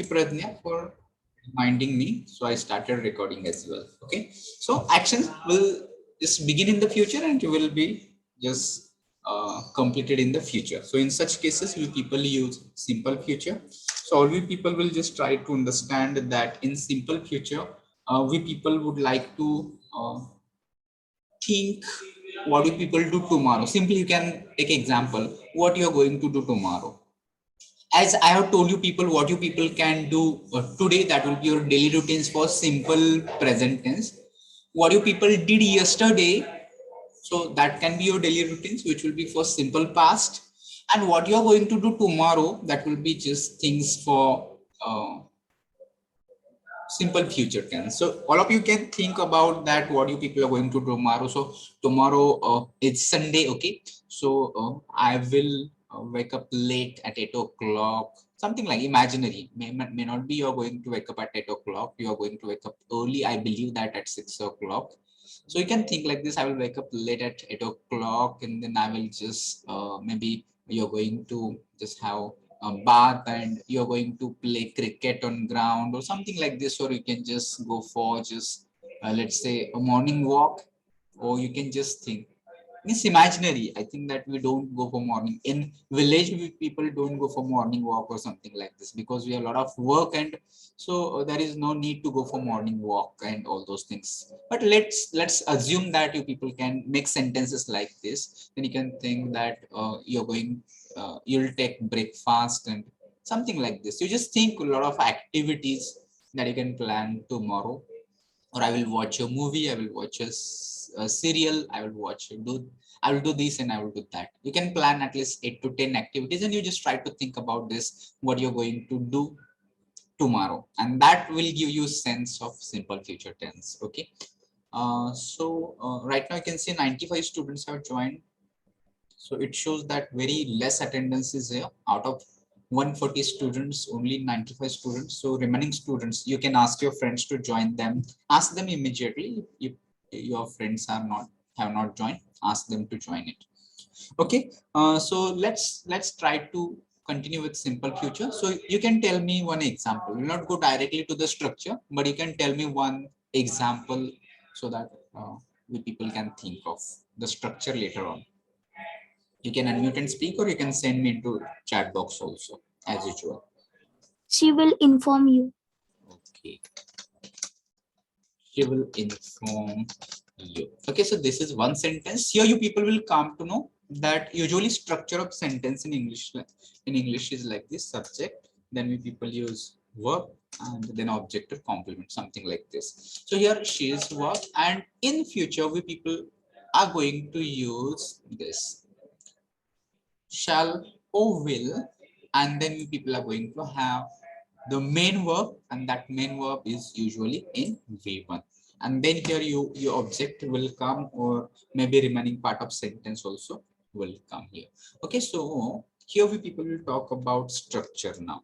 Pradnya for reminding me. So I started recording as well. Okay. So actions will just begin in the future and will be just completed in the future. So in such cases, we people use simple future. So all we people will just try to understand that in simple future, we people would like to think what do people do tomorrow. Simply, you can take example what you are going to do tomorrow. As I have told you people what you people can do today, that will be your daily routines for simple present tense. What you people did yesterday, so that can be your daily routines, which will be for simple past. And what you are going to do tomorrow, that will be just things for simple future tense. So all of you can think about that what you people are going to do tomorrow. So tomorrow it's Sunday, okay? So I will wake up late at 8 o'clock, something like imaginary. May not be you're going to wake up at 8 o'clock, you are going to wake up early, I believe that at 6 o'clock. So you can think like this: I will wake up late at 8 o'clock, and then I will just maybe you're going to just have a bath and you're going to play cricket on ground or something like this, or you can just go for just let's say a morning walk, or you can just think it's imaginary. I think that we don't go for morning in village. People don't go for morning walk or something like this because we have a lot of work, and so there is no need to go for morning walk and all those things. But let's assume that you people can make sentences like this. Then you can think that you're going you'll take breakfast and something like this. You just think a lot of activities that you can plan tomorrow. Or I will watch a movie, I will watch a serial, I will watch I will do this and I will do that. You can plan at least 8 to 10 activities, and you just try to think about this what you're going to do tomorrow, and that will give you sense of simple future tense. Okay. Right now you can see 95 students have joined. So it shows that very less attendance is here. Out of 140 students, only 95 students. So remaining students, you can ask your friends to join them. Ask them immediately. If your friends have not joined, ask them to join it. Okay. So let's try to continue with simple future. So you can tell me one example. We'll not go directly to the structure, but you can tell me one example so that we people can think of the structure later on. You can unmute and speak, or you can send me into chat box also, as usual. She will inform you. Okay. She will inform you. Okay, so this is one sentence. Here you people will come to know that usually structure of sentence in English is like this: subject, then we people use verb, and then object or complement, something like this. So here she is verb, and in future we people are going to use this shall or will, and then people are going to have the main verb, and that main verb is usually in V1. And then here your object will come, or maybe remaining part of sentence also will come here. Okay, so here we people will talk about structure now.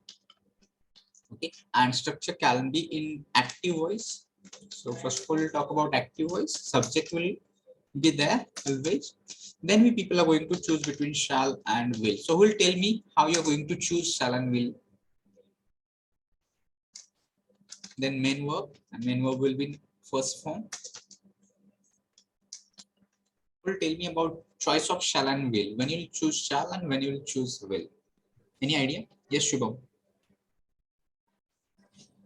Okay, and structure can be in active voice. So first of all, we'll talk about active voice. Subject will be there always. Then we people are going to choose between shall and will. So who will tell me how you're going to choose shall and will? Then main verb, and main verb will be in first form. Who will tell me about choice of shall and will? When you will choose shall and when you will choose will? Any idea? Yes, Shubham.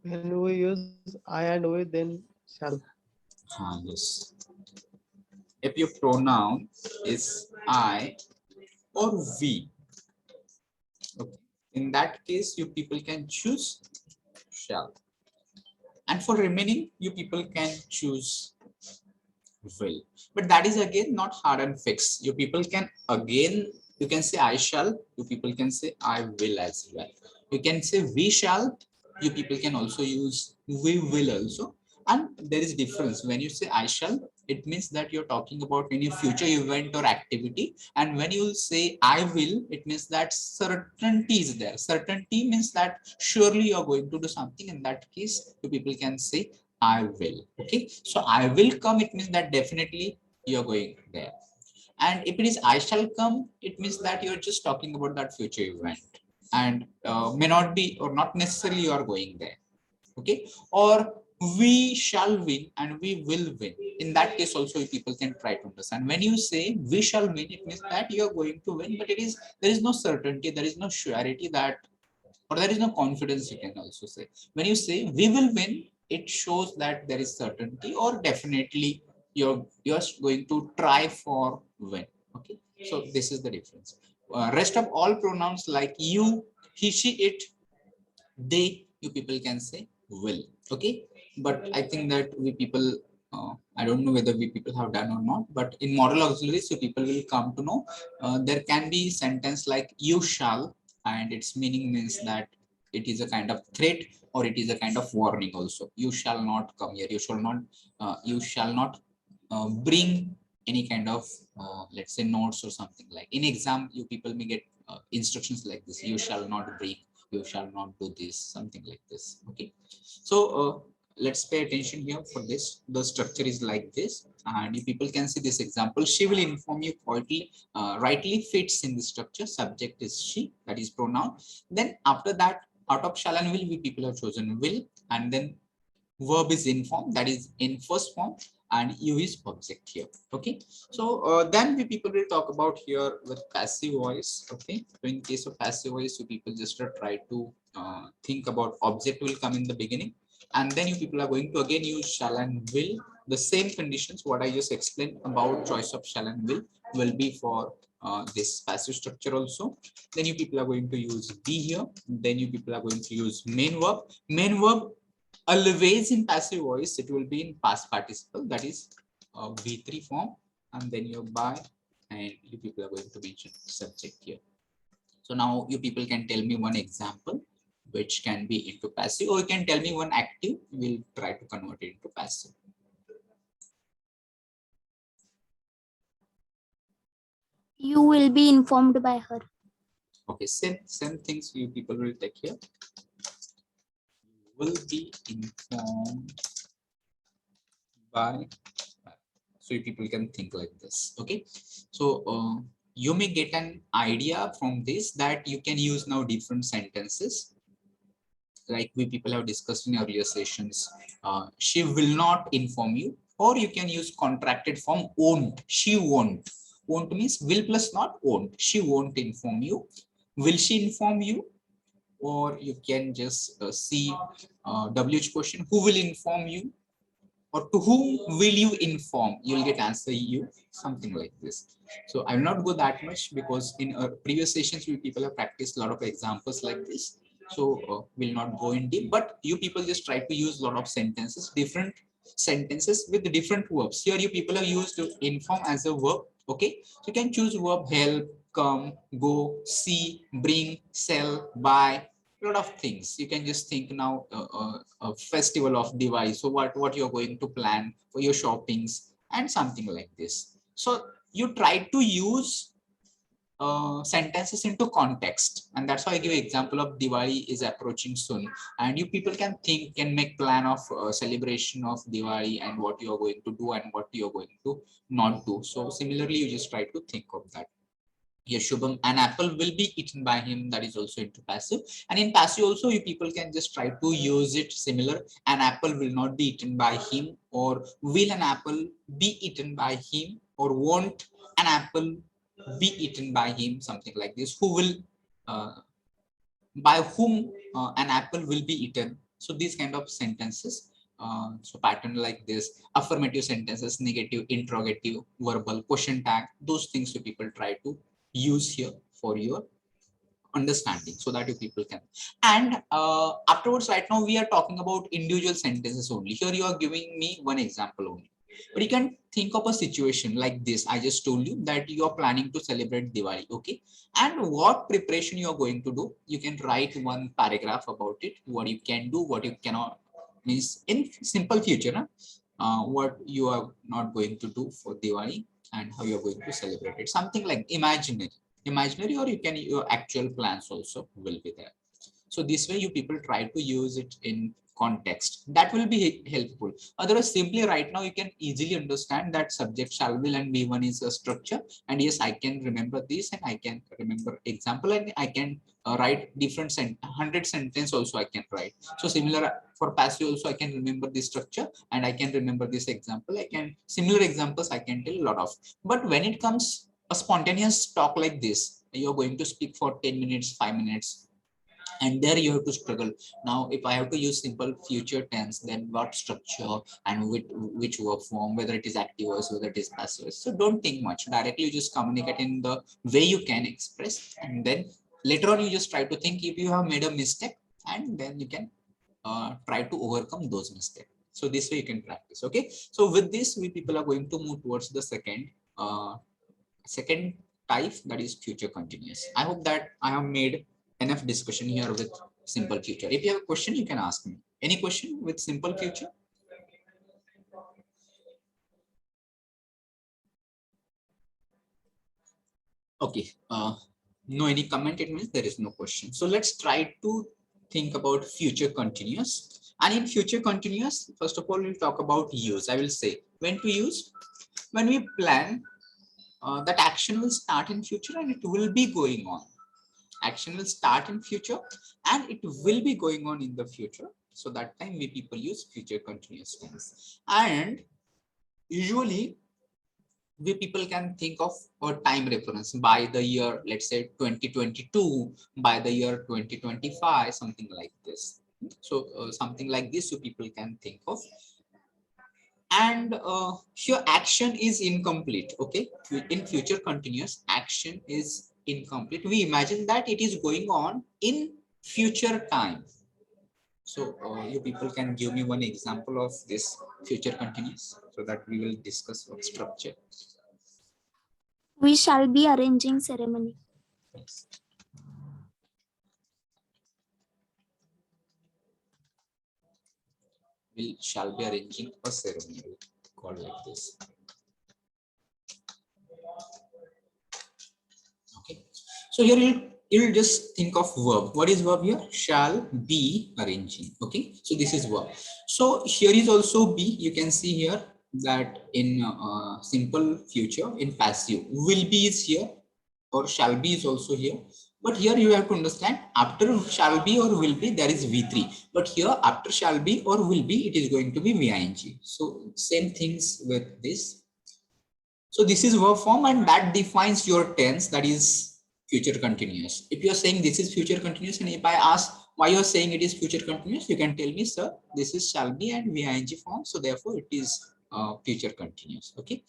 When we use I and we, then shall. Yes. If your pronoun is I or we, okay, in that case, you people can choose shall. And for remaining, you people can choose will. But that is again not hard and fixed. You people can again, you can say I shall, you people can say I will as well. You can say we shall, you people can also use we will also. And there is difference. When you say I shall, it means that you're talking about any future event or activity. And when you say I will, it means that certainty is there. Certainty means that surely you're going to do something. In that case, you people can say I will. Okay, so I will come, it means that definitely you're going there. And if it is I shall come, it means that you're just talking about that future event. and may not be or not necessarily you are going there. Okay, or we shall win and we will win. In that case also people can try to understand. When you say we shall win, it means that you are going to win, but there is no certainty, there is no surety that, or there is no confidence, you can also say. When you say we will win, it shows that there is certainty or definitely you're going to try for win. Okay, so this is the difference. Rest of all pronouns like you, he, she, it, they, you people can say will. Okay, but I think that we people, I don't know whether we people have done or not, but in model auxiliaries you people will come to know there can be sentence like you shall, and its meaning means that it is a kind of threat or it is a kind of warning also. You shall not come here, you shall not bring any kind of let's say notes or something. Like in exam you people may get instructions like this: you shall not bring, you shall not do this, something like this. Okay, so let's pay attention here. For this, the structure is like this, and you people can see this example. She will inform you quietly, rightly fits in the structure. Subject is she, that is pronoun. Then after that, out of shall and will, we people have chosen will, and then verb is inform, that is in first form, and you is object here. Okay, so then we people will talk about here with passive voice. Okay, so in case of passive voice, you people just try to think about object will come in the beginning, and then you people are going to again use shall and will. The same conditions what I just explained about choice of shall and will be for this passive structure also. Then you people are going to use be here, then you people are going to use main verb. Main verb always in passive voice, it will be in past participle, that is V3 form, and then your by, and you people are going to mention subject here. So now you people can tell me one example which can be into passive, or you can tell me one active, we'll try to convert it into passive. You will be informed by her. Okay, same things you people will take here. Will be informed by, so you people can think like this. Okay, so you may get an idea from this that you can use now different sentences like we people have discussed in earlier sessions. She will not inform you, or you can use contracted form won't. She won't. Won't means will plus not won't. She won't inform you. Will she inform you? Or you can just see WH question, who will inform you, or to whom will you inform? You will get answer you, something like this. So I will not go that much because in previous sessions we people have practiced a lot of examples like this. So we'll not go in deep, but you people just try to use a lot of sentences, different sentences with different verbs. Here you people have used to inform as a verb. Okay, so you can choose verb help, come, go, see, bring, sell, buy, a lot of things. You can just think now a festival of Diwali. So what you're going to plan for your shoppings and something like this. So you try to use sentences into context, and that's why I give an example of Diwali is approaching soon, and you people can make plan of celebration of Diwali and what you are going to do and what you are going to not do. So similarly, you just try to think of that. Yes, Shubham, an apple will be eaten by him, that is also into passive. And in passive also, you people can just try to use it similar. An apple will not be eaten by him, or will an apple be eaten by him, or won't an apple be eaten by him, something like this. Who will, by whom an apple will be eaten. So these kind of sentences. So pattern like this, affirmative sentences, negative, interrogative, verbal, question tag, those things you people try to use here for your understanding so that you people can. And afterwards, right now we are talking about individual sentences only. Here you are giving me one example only, but you can think of a situation like this. I just told you that you are planning to celebrate Diwali. Okay, and what preparation you are going to do, you can write one paragraph about it, what you can do, what you cannot, means in simple future, what you are not going to do for Diwali and how you are going to celebrate it, something like imaginary, or you can, your actual plans also will be there. So this way you people try to use it in context, that will be helpful. Otherwise, simply right now you can easily understand that subject shall will and V1 is a structure, and yes, I can remember this and I can remember example, and I can write different 100 sentence also I can write. So similar for passive also I can remember this structure and I can remember this example. I can similar examples I can tell a lot of. But when it comes a spontaneous talk like this, you're going to speak for 10 minutes, 5 minutes, and there you have to struggle. Now if I have to use simple future tense, then what structure and which verb form, whether it is active voice, whether it is passive voice. So don't think much, directly you just communicate in the way you can express, and then later on you just try to think if you have made a mistake, and then you can try to overcome those mistakes. So this way you can practice. Okay, so with this we people are going to move towards the second type, that is future continuous. I hope that I have made enough discussion here with simple future. If you have a question, you can ask me. Any question with simple future? Okay, no any comment, it means there is no question. So let's try to think about future continuous. And in future continuous, first of all, we'll talk about use. I will say when to use. When we plan that action will start in future and it will be going on. Action will start in future and it will be going on in the future. So that time we people use future continuous tense. And usually we people can think of a time reference by the year, let's say 2022, by the year 2025, something like this. So something like this you people can think of. And your action is incomplete. Okay, in future continuous, action is incomplete. We imagine that it is going on in future time. So you people can give me one example of this future continuous so that we will discuss what structure. We shall be arranging ceremony. We shall be arranging a ceremony called like this. Okay, so here you'll just think of verb. What is verb here? Shall be arranging. Okay, so this is verb. So here is also be. You can see here that in simple future, in passive, will be is here or shall be is also here. But here you have to understand, after shall be or will be, there is V3. But here after shall be or will be, it is going to be VING. So same things with this. So this is verb form and that defines your tense, that is future continuous. If you are saying this is future continuous and if I ask why you are saying it is future continuous, you can tell me, sir, this is shall be and VING form. So therefore it is future continuous. Okay.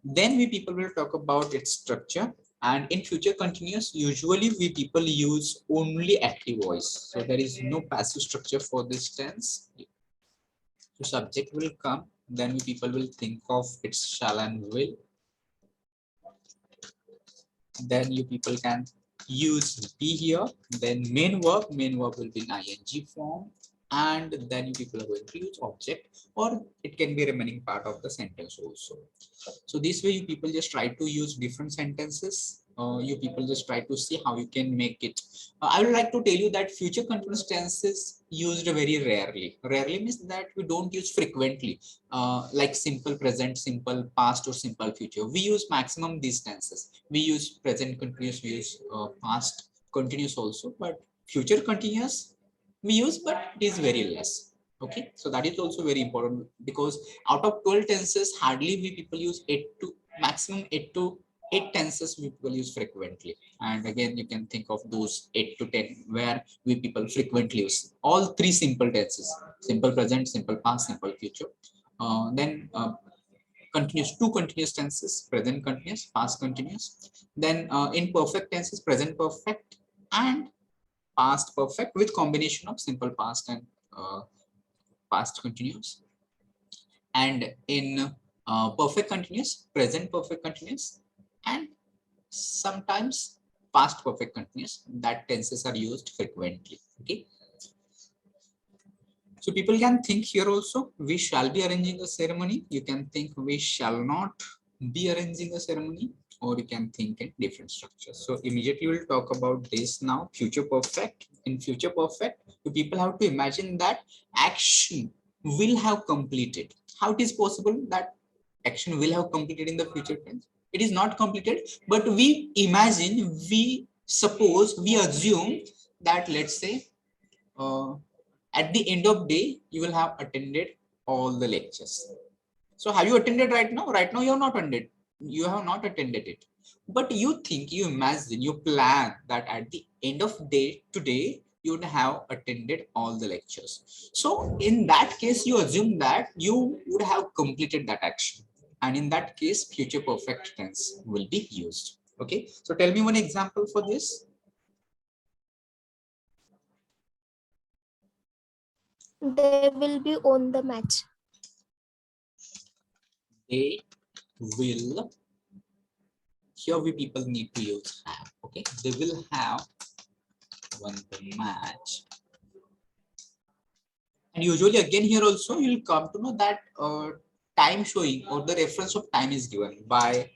Then we people will talk about its structure, and in future continuous usually we people use only active voice. So there is no passive structure for this tense. So subject will come, then we people will think of its shall and will. Then you people can use be here, then main verb will be in ing form, and then you people are going to use object, or it can be remaining part of the sentence also. So this way you people just try to use different sentences. You people just try to see how you can make it. I would like to tell you that future continuous tenses used very rarely. Rarely means that we don't use frequently, like simple present, simple past, or simple future. We use maximum these tenses. We use present continuous, we use past continuous also, but future continuous we use, but it is very less. Okay, so that is also very important, because out of 12 tenses hardly we people use 8 to maximum 8 tenses we people use frequently. And again you can think of those 8 to 10 where we people frequently use all three simple tenses: simple present, simple past, simple future. Then continuous, two continuous tenses: present continuous, past continuous. Then in perfect tenses, present perfect and past perfect with combination of simple past and past continuous. And in perfect continuous, present perfect continuous, and sometimes past perfect continuous, that tenses are used frequently. Okay, so people can think here also, we shall be arranging a ceremony. You can think we shall not be arranging a ceremony, or you can think in different structures. So immediately we'll talk about this now. Future perfect. In future perfect, you people have to imagine that action will have completed. How it is possible that action will have completed in the future tense? It is not completed, but we imagine we suppose we assume that, let's say, at the end of day, you will have attended all the lectures. So have you attended right now? Right now, you have not attended. You have not attended it. But you think, you imagine, you plan that at the end of day today, you would have attended all the lectures. So in that case, you assume that you would have completed that action. And in that case, future perfect tense will be used. Okay. So tell me one example for this. They will be on the match. They will, here we people need to use have. Okay. They will have won the match. And usually again here also you'll come to know that time showing or the reference of time is given by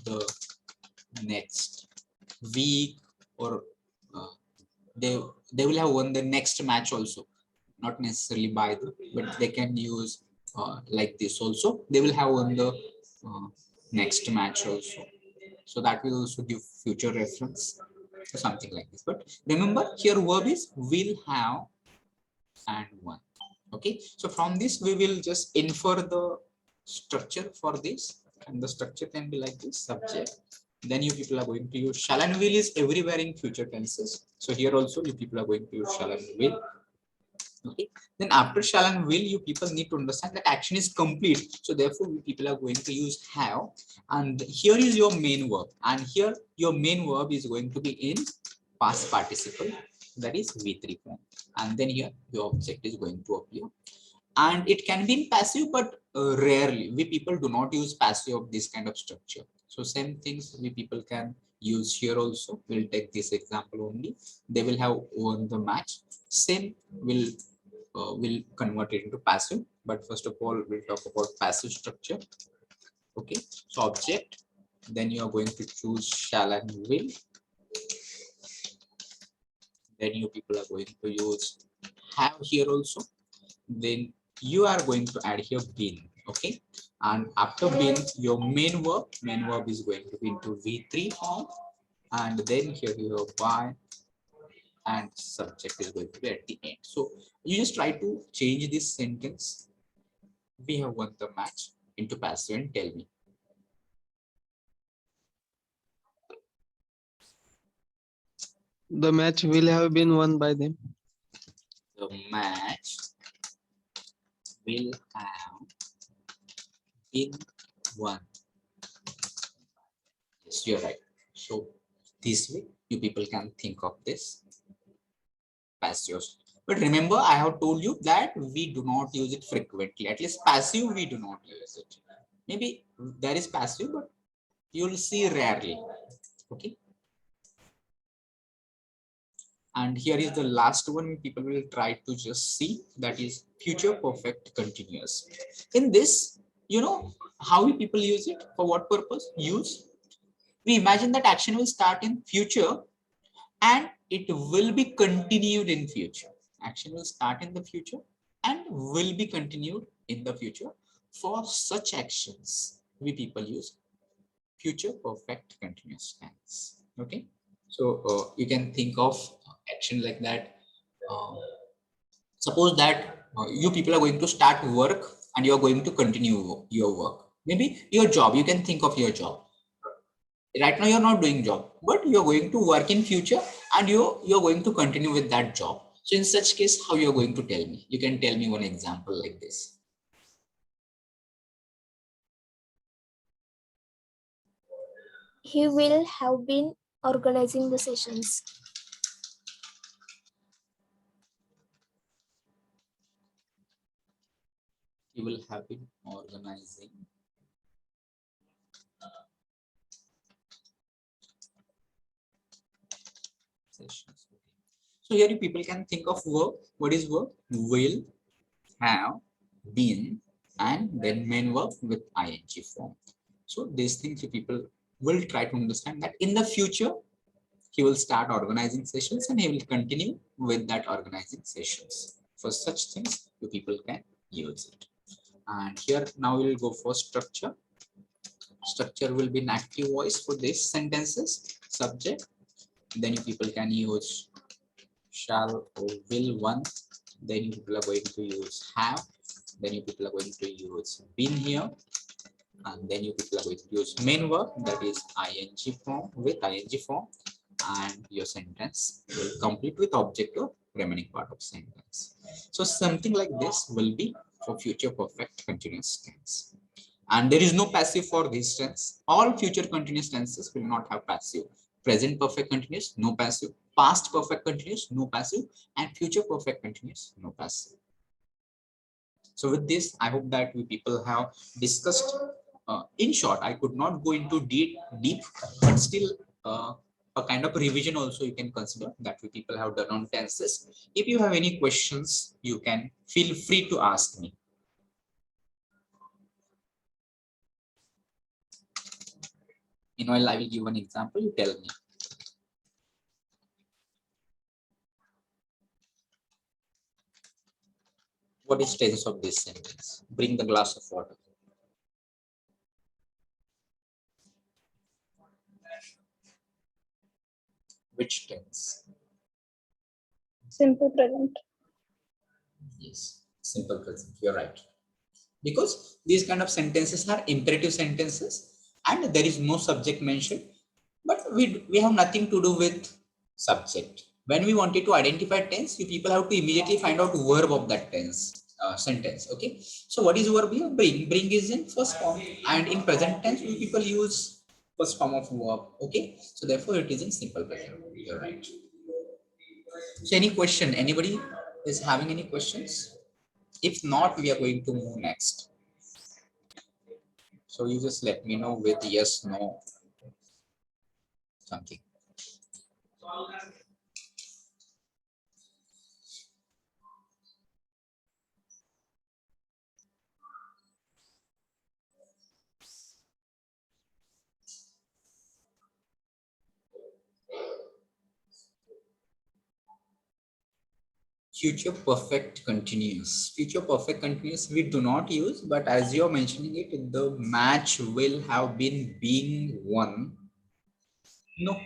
the next week, or uh, they will have won the next match also, not necessarily by the, but they can use like this also, they will have won the next match also. So that will also give future reference or something like this. But remember here verb is will have and one. Okay, so from this we will just infer the structure for this, and the structure can be like this: subject, then you people are going to use shall and will is everywhere in future tenses, so here also you people are going to use shall and will. Okay, then after shall and will, you people need to understand that action is complete, so therefore we people are going to use have, and here is your main verb, and here your main verb is going to be in past participle, that is v3 form, and then here your object is going to appear, and it can be in passive, but rarely we people do not use passive of this kind of structure. So same things we people can use here also. We'll take this example only. They will have won the match. Same will convert it into passive, but first of all we'll talk about passive structure. Okay, so object, then you are going to choose shall and will, then you people are going to use have here also, then you are going to add here been. Okay, and after been, your main verb is going to be into v3 form, and then here you have by, and subject is going to be at the end. So you just try to change this sentence, we have won the match, into passive and tell me. The match will have been won by them. The match will have been won. Yes, you're right. So this way you people can think of this passive. But remember, I have told you that we do not use it frequently. At least passive, we do not use it. Maybe there is passive, but you'll see rarely. Okay. And here is the last one people will try to just see, that is future perfect continuous. In this, you know how we people use it, for what purpose use? We imagine that action will start in future and it will be continued in future. Action will start in the future and will be continued in the future. For such actions, we people use future perfect continuous tense. Okay, so you can think of action like that. Suppose that you people are going to start work and you are going to continue your work. Maybe your job, you can think of your job. Right now you're not doing job, but you're going to work in future, and you're going to continue with that job. So in such case, how you're going to tell me? You can tell me one example like this. He will have been organizing the sessions. You will have been organizing sessions. So here you people can think of verb. What is verb? Will, have, been, and then main verb with ing form. So these things you people will try to understand that in the future he will start organizing sessions and he will continue with that organizing sessions. For such things, you people can use it. And here now we will go for structure. structure will be an active voice for these sentences. Subject, then you people can use shall or will one, then you people are going to use have, then you people are going to use been here, and then you people are going to use main verb, that is ing form with ing form, and your sentence will complete with object or remaining part of sentence. So something like this will be for future perfect continuous tense. And there is no passive for this tense. All future continuous tenses will not have passive. Present perfect continuous, no passive. Past perfect continuous, no passive. And future perfect continuous, no passive. So with this, I hope that we people have discussed. In short, I could not go into deep, but still a kind of revision also you can consider that we people have done on tenses. If you have any questions, you can feel free to ask me. Meanwhile, I will give an example, you tell me. What is tense of this sentence? Bring the glass of water. Which tense? Simple present. Yes, simple present. You're right. Because these kind of sentences are imperative sentences and there is no subject mentioned, but we have nothing to do with subject. When we wanted to identify tense, you people have to immediately find out verb of that tense. Sentence. Okay, so what is verb here? Bring is in first form, and in present tense we people use first form of verb. Okay, so therefore it is in simple present. You're right. So any question, anybody is having any questions? If not, we are going to move next. So you just let me know with yes, no, something. Future perfect continuous. Future perfect continuous we do not use, but as you're mentioning it, the match will have been being won. No,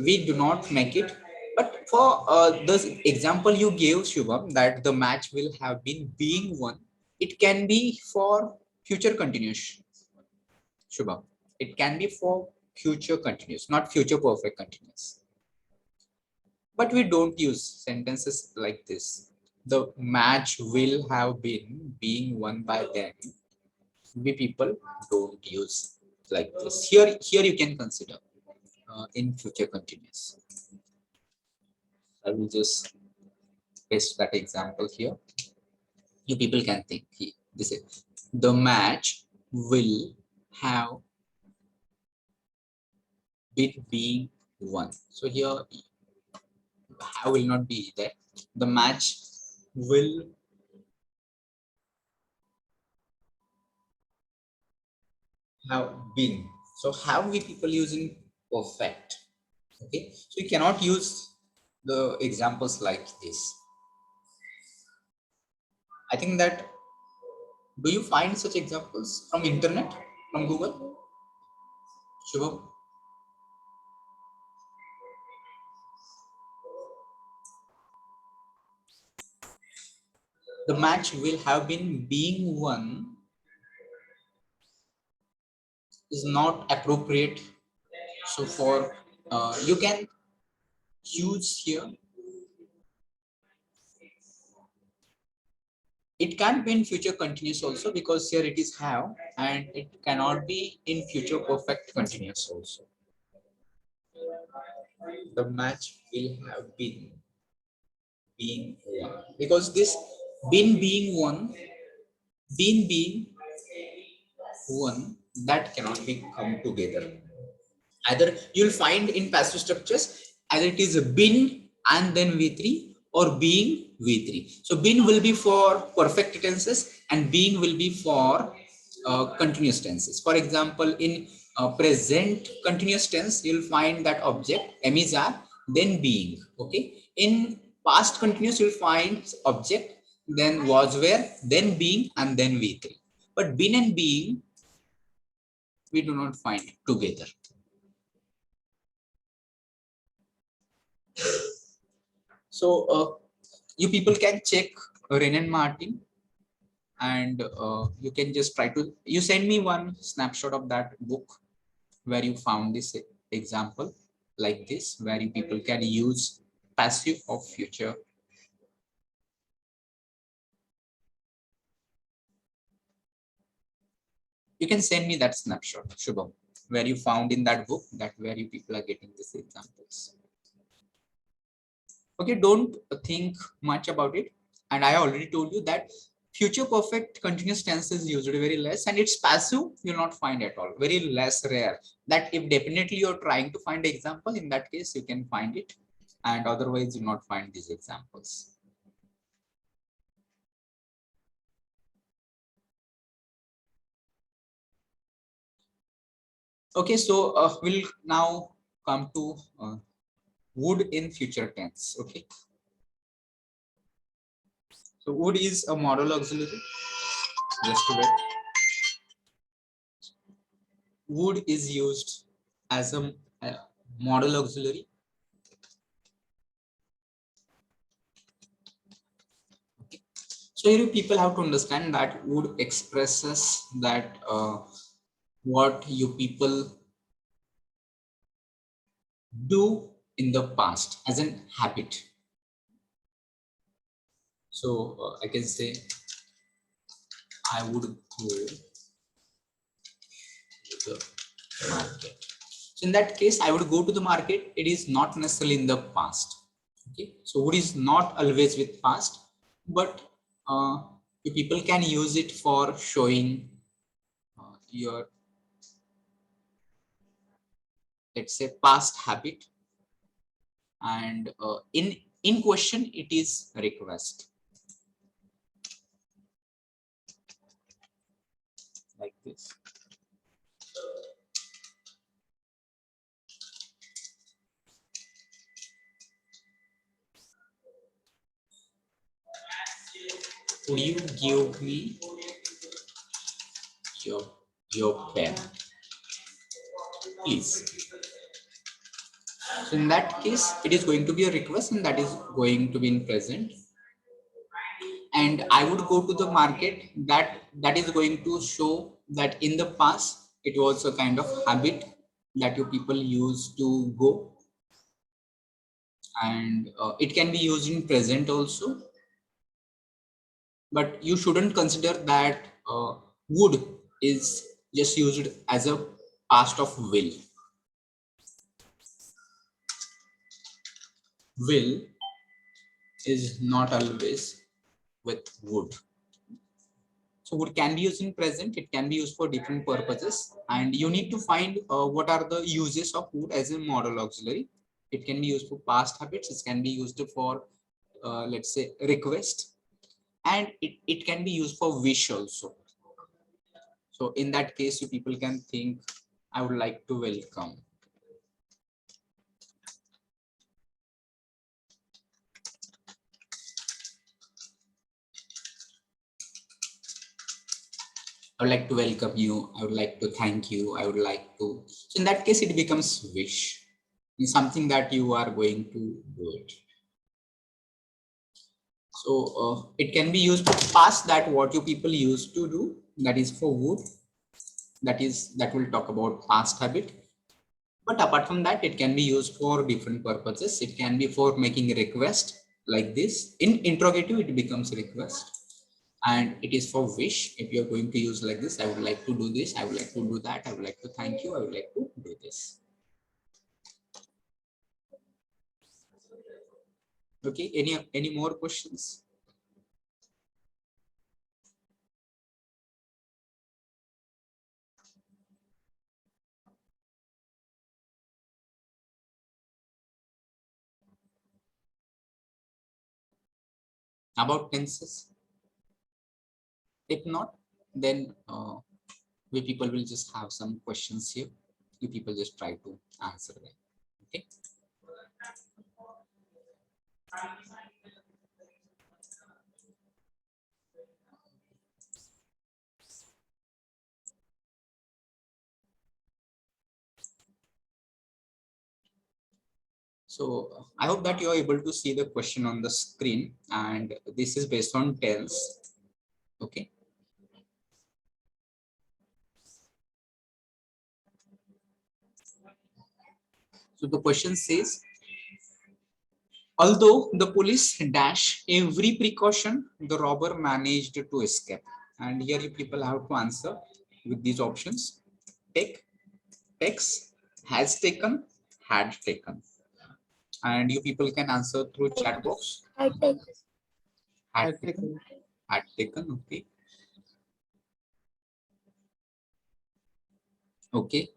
we do not make it. But for this example you gave, Shubham, that the match will have been being won, it can be for future continuous. Shubham, it can be for future continuous, not future perfect continuous. But we don't use sentences like this. The match will have been being won by them. We people don't use like this. Here you can consider in future continuous. I will just paste that example here. You people can think this is the match will have been being won. So here have will not be there. The match will have been. So have we people using perfect? Okay, so you cannot use the examples like this. I think that, do you find such examples from internet, from Google? Shubham? The match will have been being won is not appropriate. So for you can use here. It can be in future continuous also, because here it is have, and it cannot be in future perfect continuous also. The match will have been being won, because this been being won, been being won, that cannot be come together. Either you'll find in passive structures either it is a been and then V3 or being V3. So been will be for perfect tenses and being will be for continuous tenses. For example, in present continuous tense, you'll find that object am is are, then being. Okay. In past continuous, you'll find object, then was were, then being, and then V3. But been and being we do not find it together. So you people can check Renan Martin, and you can just try to, you send me one snapshot of that book where you found this example like this, where you people can use passive of future. You can send me that snapshot, Shubham, where you found in that book, that where you people are getting these examples. Okay, don't think much about it. And I already told you that future perfect continuous tense is used very less, and it's passive, you'll not find at all, very less rare. That if definitely you're trying to find example, in that case you can find it, and otherwise you not find these examples. Okay, so we'll now come to would in future tense. Okay, so would is a modal auxiliary. Just to wait. Would is used as a modal auxiliary. Okay. So here people have to understand that would expresses that what you people do in the past as an habit. So I can say I would go to the market. So in that case, I would go to the market. It is not necessarily in the past. Okay, so would is not always with past, but you people can use it for showing your, let's say, past habit, and in question it is request, like this. Would you give me your pen, please? So in that case, it is going to be a request, and that is going to be in present. And I would go to the market, that is going to show that in the past it was a kind of habit that you people used to go, and it can be used in present also, but you shouldn't consider that would is just used as a past of will. Will is not always with would. So would can be used in present, it can be used for different purposes, and you need to find what are the uses of would as a modal auxiliary. It can be used for past habits, it can be used for let's say request, and it can be used for wish also. So in that case, you people can think, I would like to welcome. I would like to welcome you. I would like to thank you. I would like to. So in that case, it becomes wish. It's something that you are going to do it. So it can be used to past, that what you people used to do. That is for would. That will talk about past habit. But apart from that, it can be used for different purposes. It can be for making a request like this. In interrogative, it becomes request. And it is for wish. If you're going to use like this, I would like to do this, I would like to do that, I would like to thank you, I would like to do this. Okay, any more questions? About tenses? If not, then we people will just have some questions here. You people just try to answer them. Okay. So I hope that you are able to see the question on the screen, and this is based on tense. Okay. So the question says, although the police dash every precaution, the robber managed to escape. And here you people have to answer with these options: take, takes, has taken, had taken. And you people can answer through chat box. I take Had Had taken, taken. had taken. Okay. Okay.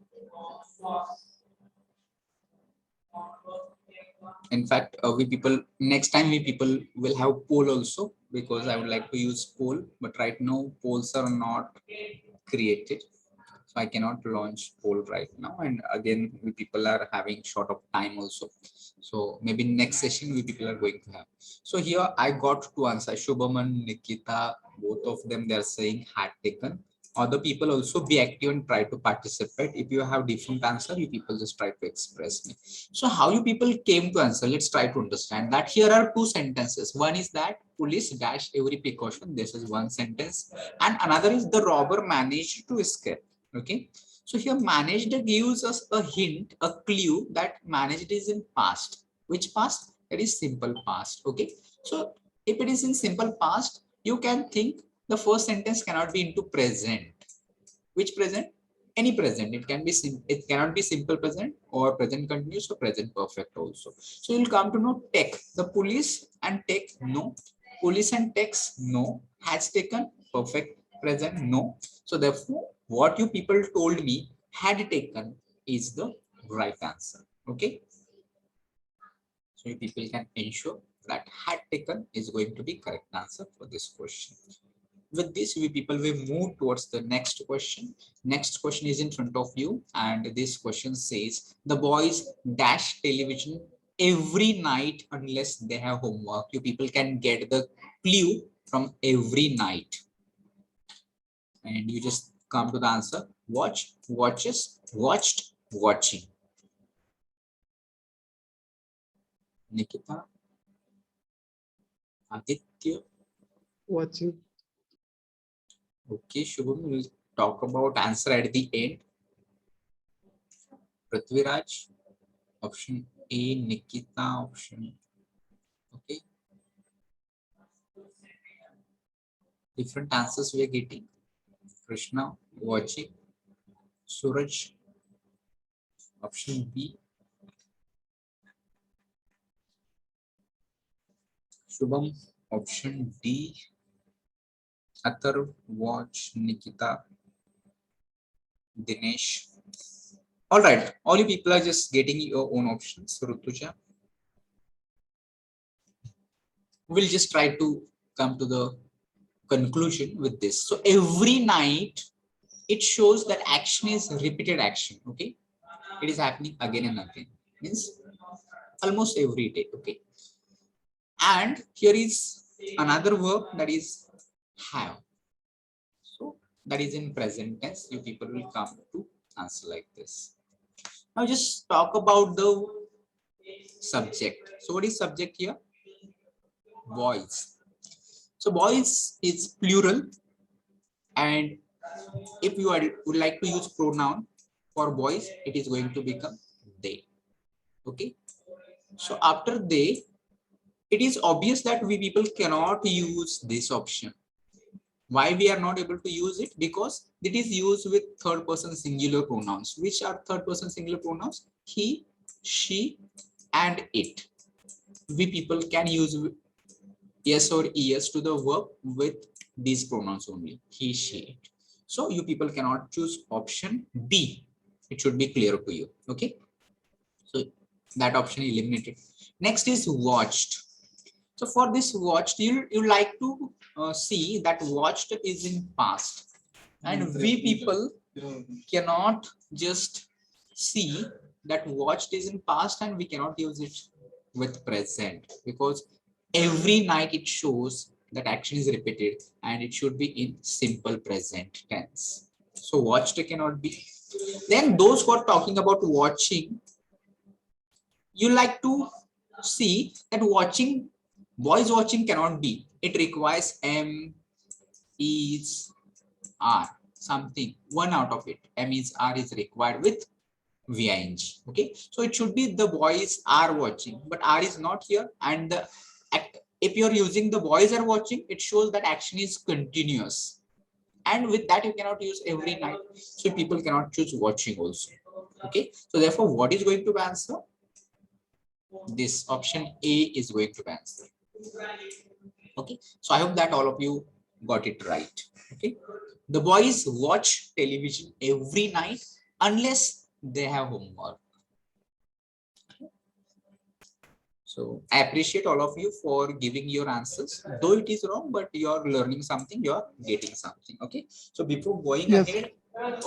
In fact, we people next time we people will have poll also, because I would like to use poll, but right now polls are not created, so I cannot launch poll right now. And again, we people are having short of time also, so maybe next session we people are going to have. So here I got two answers: Shubham and Nikita, both of them, they are saying had taken. Other people also be active and try to participate. If you have different answer, you people just try to express me. So how you people came to answer, let's try to understand that. Here are two sentences. One is that police dash every precaution, this is one sentence, and another is the robber managed to escape. Okay, so here managed gives us a hint, a clue that managed is in past. Which past? That is simple past. Okay, so if it is in simple past, you can think the first sentence cannot be into present. Which present? Any present. It can be it cannot be simple present or present continuous or present perfect also. So you'll come to know take. The police and take, no. Police and takes, no. Has taken, perfect present, no. So therefore, what you people told me had taken is the right answer. Okay. So you people can ensure that had taken is going to be correct answer for this question. With this, we people will move towards the next question. Next question is in front of you, and this question says the boys dash television every night unless they have homework. You people can get the clue from every night, and you just come to the answer: watch, watches, watched, watching. Nikita, Aditya. Watching. Okay, Shubham, we'll talk about answer at the end. Prithviraj, option A, Nikita, option. Okay, different answers we are getting. Krishna, watching. Suraj, option B. Shubham, option D. Atar, watch. Nikita, Dinesh. All right, all you people are just getting your own options. Rutuja, we'll just try to come to the conclusion with this. So every night it shows that action is repeated action. Okay, it is happening again and again, means almost every day. Okay, and here is another verb, that is have. So that is in present tense. You people will come to answer like this. Now just talk about the subject. So what is subject here? Boys. So boys is plural, and if you would like to use pronoun for boys, it is going to become they. Okay, so after they, it is obvious that we people cannot use this option. Why we are not able to use it? Because it is used with third person singular pronouns. Which are third person singular pronouns? He, she, and it. We people can use yes or es to the verb with these pronouns only: he, she, it. So you people cannot choose option B. It should be clear to you. Okay, so that option eliminated. Next is watched. So for this watched, you like to see that watched is in past, and we people cannot just see that watched is in past and we cannot use it with present, because every night it shows that action is repeated and it should be in simple present tense. So watched cannot be. Then those who are talking about watching, you like to see that watching, voice watching cannot be. It requires M is R, something, one out of it. M is R is required with VING. Okay, so it should be the boys are watching, but R is not here. And the if you're using the boys are watching, it shows that action is continuous. And with that, you cannot use every night. So people cannot choose watching also. Okay, so therefore, what is going to be answer? This option A is going to be answer. Okay, so I hope that all of you got it right. Okay, the boys watch television every night unless they have homework. So I appreciate all of you for giving your answers, though it is wrong, but you're learning something, you're getting something. Okay, so before going Yes. ahead,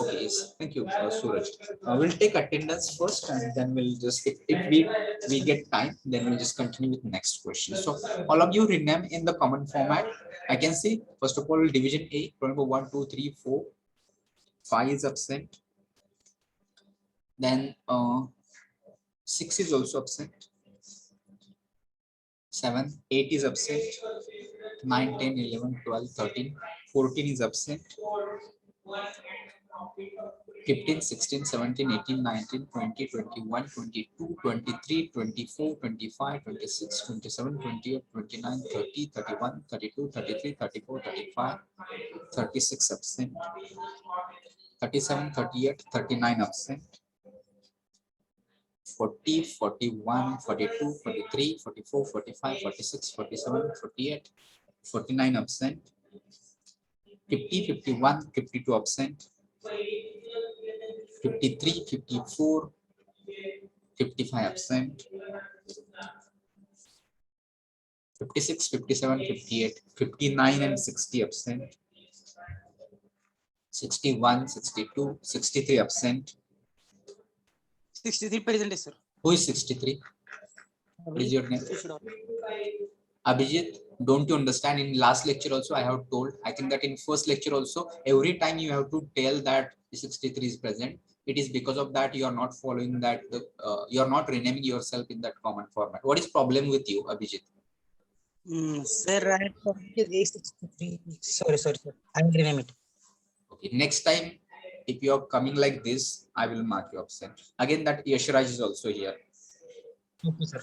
okay, yes, thank you, Suraj. We'll take attendance first, and then we'll just, if we get time, then we'll just continue with next question. So all of you rename in the common format. I can see, first of all, division A, roll number 1, 2, 3, 4, 5 is absent. Then 6 is also absent. 7, 8 is absent. 9, 10, 11, 12, 13, 14 is absent. 15, 16, 17, 18, 19, 20, 21, 22, 23, 24, 25, 26, 27, 28, 29, 30, 31, 32, 33, 34, 35, 36 absent. 37, 38, 39 absent. 40, 41, 42, 43, 44, 45, 46, 47, 48, 49 absent. 50, 51, 52 absent. 53, 54, 55 absent. 56, 57, 58, 59 and 60 absent. 61, 62, 63 absent. 63 present, sir. Who is 63? What is your name? Abhijit, don't you understand? In last lecture also I have told, I think that in first lecture also, every time you have to tell that 63 is present. It is because of that you are not following that, you are not renaming yourself in that common format. What is problem with you, Abhijit? Sir, I have 63. Sorry, sir. I will rename it. Okay, next time, if you are coming like this, I will mark you absent. Again, that Yashraj is also here. Okay, sir.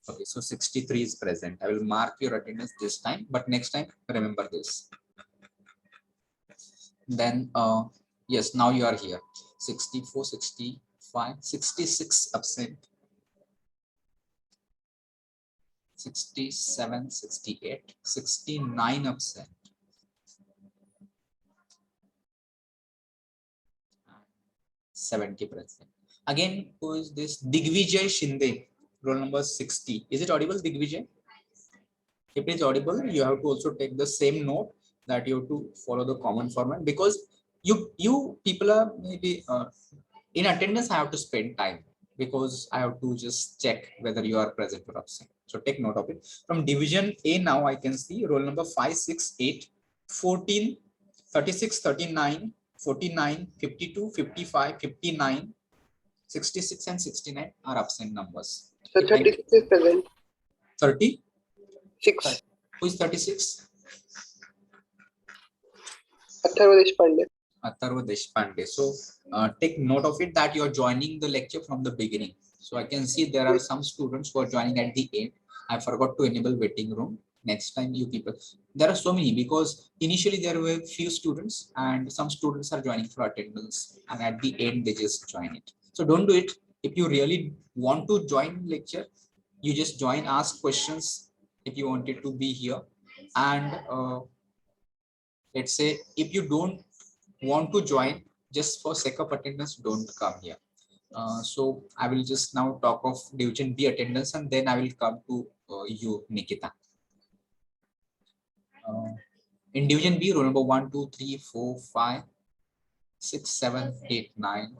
Okay, so 63 is present. I will mark your attendance this time, but next time, remember this. Then, yes, now you are here. 64, 65, 66 absent. 67, 68, 69 absent. 70 present. Again, who is this? Digvijay Shinde, roll number 60. Is it audible, Digvijay? If it is audible, you have to also take the same note that you have to follow the common format, because you people are maybe in attendance. I have to spend time because I have to just check whether you are present or absent. So take note of it. From division A now I can see roll number 5, 6, 8, 14, 36, 39, 49, 52, 55, 59, 66 and 69 are absent numbers. So 36 is present. 30? 6. Who is 36? Atharva Deshpande. Atharva Deshpande. So take note of it that you are joining the lecture from the beginning. So I can see there are some students who are joining at the end. I forgot to enable waiting room. Next time you people, there are so many, because initially there were few students and some students are joining for attendance, and at the end they just join it. So don't do it. If you really want to join lecture, you just join, ask questions if you wanted to be here. And let's say if you don't want to join, just for sake of attendance, don't come here. So I will just now talk of division B attendance, and then I will come to you, Nikita. In division B, roll number 1, 2, 3, 4, 5, 6, 7, 8, 9,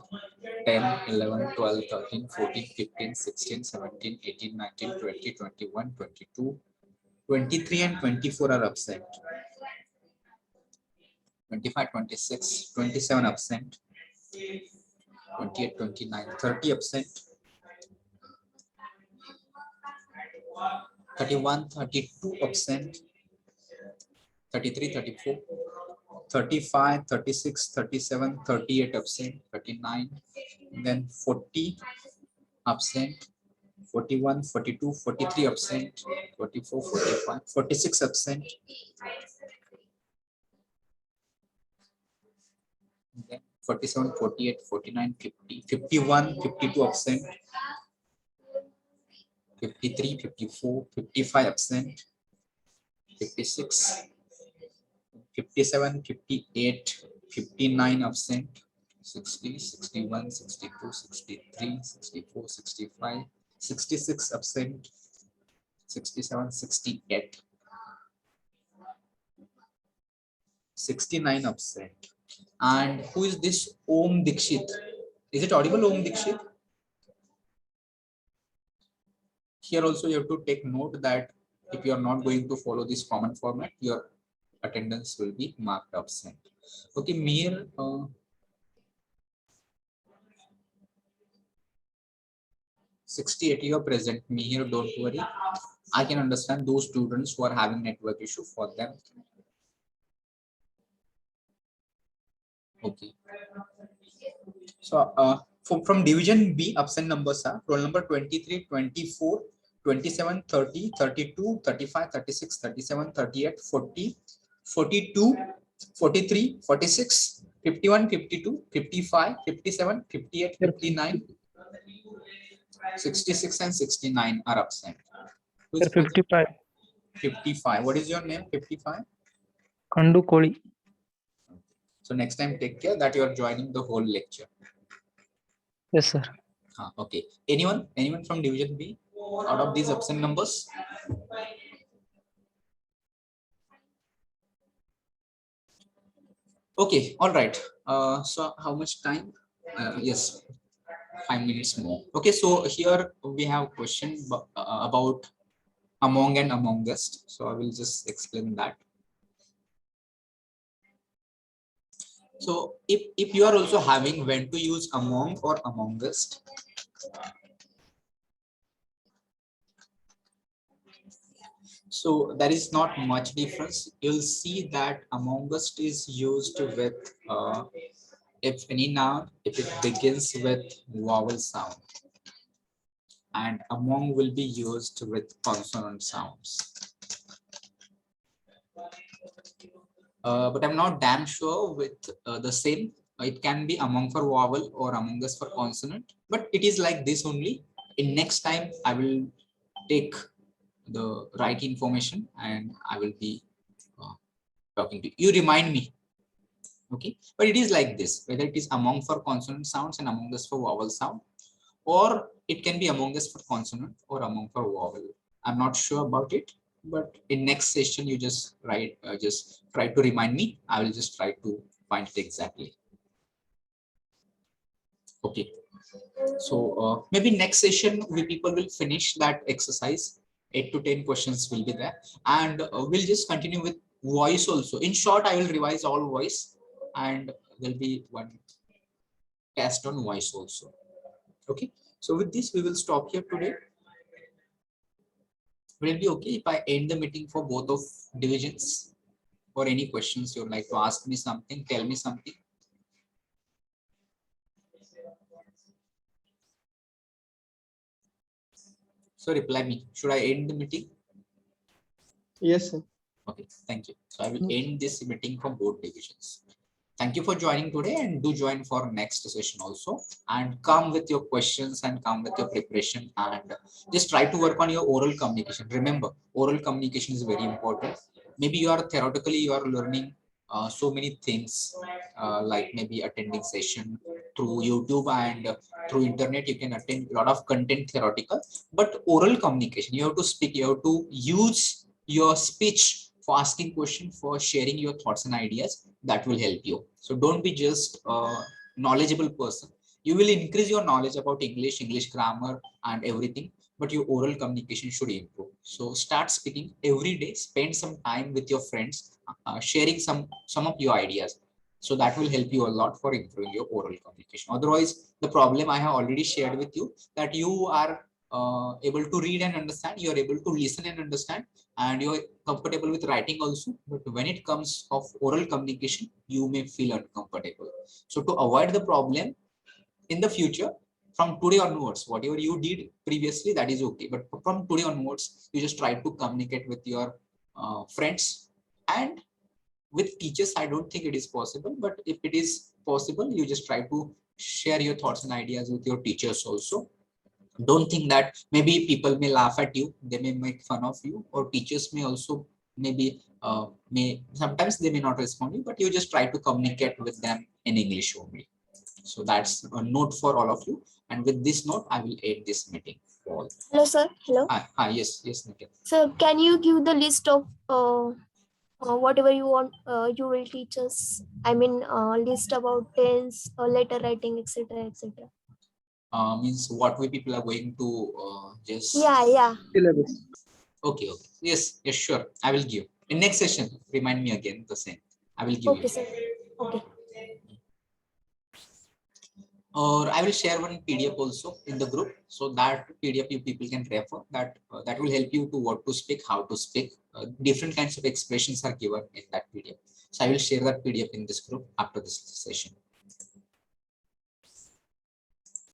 10, 11, 12, 13, 14, 15, 16, 17, 18, 19, 20, 21, 22, 23 and 24 are absent. 25, 26, 27 absent. 28, 29, 30 absent. 31, 32 absent, 33, 34, 35, 36, 37, 38 absent, 39, then 40 absent, 41, 42, 43 absent, 44, 45, 46 absent, then 47, 48, 49, 50, 51, 52 absent, 53, 54, 55 absent, 56, 57, 58, 59 absent, 60, 61, 62, 63, 64, 65, 66 absent, 67, 68, 69 absent. And who is this Om Dikshit? Is it audible, Om Dikshit? Here also you have to take note that if you are not going to follow this common format, your attendance will be marked absent. Okay, Mir, 68 you are present. Mir, don't worry. I can understand those students who are having network issue, for them. Okay. So from division B, absent numbers are roll number 23, 24, 27, 30, 32, 35, 36, 37, 38, 40, 42, 43, 46, 51, 52, 55, 57, 58, 59, 66 and 69 are absent. Who is Sir, 55. 55. What is your name? 55. Kandu Koli. So next time take care that you are joining the whole lecture. Yes, sir. Okay. Anyone from division B out of these absent numbers? Okay, all right. So how much time? Yes, 5 minutes more. Okay, so here we have a question about among and amongst. So I will just explain that. So if you are also having when to use among or amongst, so there is not much difference. You'll see that amongst is used with if any noun, if it begins with vowel sound, and among will be used with consonant sounds. But I'm not damn sure with the same. It can be among for vowel or among us for consonant, but it is like this only. In next time, I will take the right information and I will be talking to you. You remind me. Okay, but it is like this, whether it is among for consonant sounds and among us for vowel sound, or it can be among us for consonant or among for vowel. I'm not sure about it, but in next session you just write, just try to remind me. I will just try to find it exactly. Okay, so maybe next session we people will finish that exercise. 8 to 10 questions will be there, and we'll just continue with voice also. In short, I will revise all voice, and there'll be one test on voice also. Okay, so with this we will stop here today. Will it be okay if I end the meeting for both of divisions, or any questions you would like to ask me something, tell me something? So reply me. Should I end the meeting? Yes, sir. Okay, thank you. So I will end this meeting from both divisions. Thank you for joining today, and do join for next session also, and come with your questions and come with your preparation, and just try to work on your oral communication. Remember, oral communication is very important. Maybe you are theoretically you are learning so many things, like maybe attending session through YouTube and through internet. You can attend a lot of content theoretical, but oral communication, you have to speak, you have to use your speech for asking question, for sharing your thoughts and ideas. That will help you. So don't be just a knowledgeable person. You will increase your knowledge about English grammar and everything, but your oral communication should improve. So start speaking every day, spend some time with your friends, sharing some of your ideas. So that will help you a lot for improving your oral communication. Otherwise, the problem I have already shared with you, that you are able to read and understand, you're able to listen and understand, and you're comfortable with writing also. But when it comes of oral communication, you may feel uncomfortable. So to avoid the problem in the future, from today onwards, whatever you did previously, that is okay. But from today onwards, you just try to communicate with your friends, and with teachers. I don't think it is possible, but if it is possible, you just try to share your thoughts and ideas with your teachers also. Don't think that maybe people may laugh at you, they may make fun of you, or teachers may also maybe may sometimes they may not respond to you, but you just try to communicate with them in English only. So that's a note for all of you. And with this note, I will end this meeting. All. Hello, sir. Hello. Yes, Nikhil. So can you give the list of whatever you want you will teach us? I mean, list about tense, letter writing, etc., etc. Means what way people are going to just. Yeah. Syllabus. Okay. Yes, sure. I will give. In next session, remind me again the same. I will give Okay, you. sir. Okay. Or I will share one PDF also in the group, so that PDF you people can refer. That will help you to what to speak, how to speak. Different kinds of expressions are given in that PDF. So I will share that PDF in this group after this session.